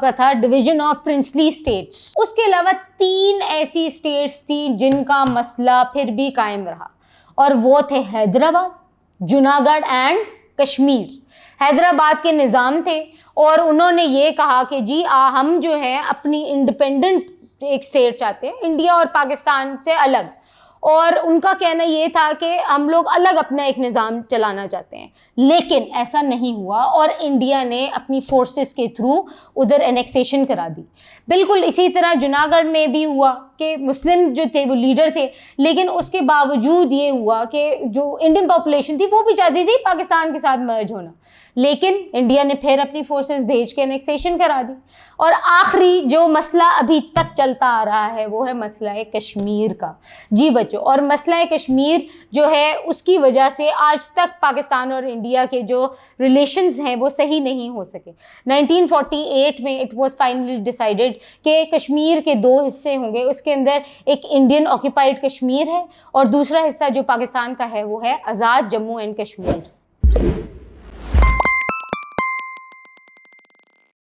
کا تھا division of princely status. اس کے علاوہ 3 ایسی اسٹیٹس تھیں جن کا مسئلہ پھر بھی قائم رہا, اور وہ تھے حیدرآباد, جوناگڑھ اینڈ کشمیر. حیدرآباد کے نظام تھے اور انہوں نے یہ کہا کہ جی ہم جو ہے اپنی انڈیپینڈنٹ ایک اسٹیٹ چاہتے ہیں, انڈیا اور پاکستان سے الگ, اور ان کا کہنا یہ تھا کہ ہم لوگ الگ اپنا ایک نظام چلانا چاہتے ہیں. لیکن ایسا نہیں ہوا اور انڈیا نے اپنی فورسز کے تھرو ادھر انیکسیشن کرا دی. بالکل اسی طرح جوناگڑھ میں بھی ہوا کہ مسلم جو تھے وہ لیڈر تھے, لیکن اس کے باوجود یہ ہوا کہ جو انڈین پاپولیشن تھی وہ بھی چاہتی تھی پاکستان کے ساتھ مرج ہونا, لیکن انڈیا نے پھر اپنی فورسز بھیج کے انیکسیشن کرا دی. اور آخری جو مسئلہ ابھی تک چلتا آ رہا ہے وہ ہے مسئلہ کشمیر کا. جی بچوں, اور مسئلہ کشمیر جو ہے اس کی وجہ سے آج تک پاکستان اور انڈیا کے جو ریلیشنز ہیں وہ صحیح نہیں ہو سکے. 1948 میں اٹ واز فائنلی ڈیسائیڈڈ کہ کشمیر کے 2 حصے ہوں گے, اس کے اندر ایک انڈین آکوپائڈ کشمیر ہے اور دوسرا حصہ جو پاکستان کا ہے وہ ہے آزاد جموں اینڈ کشمیر.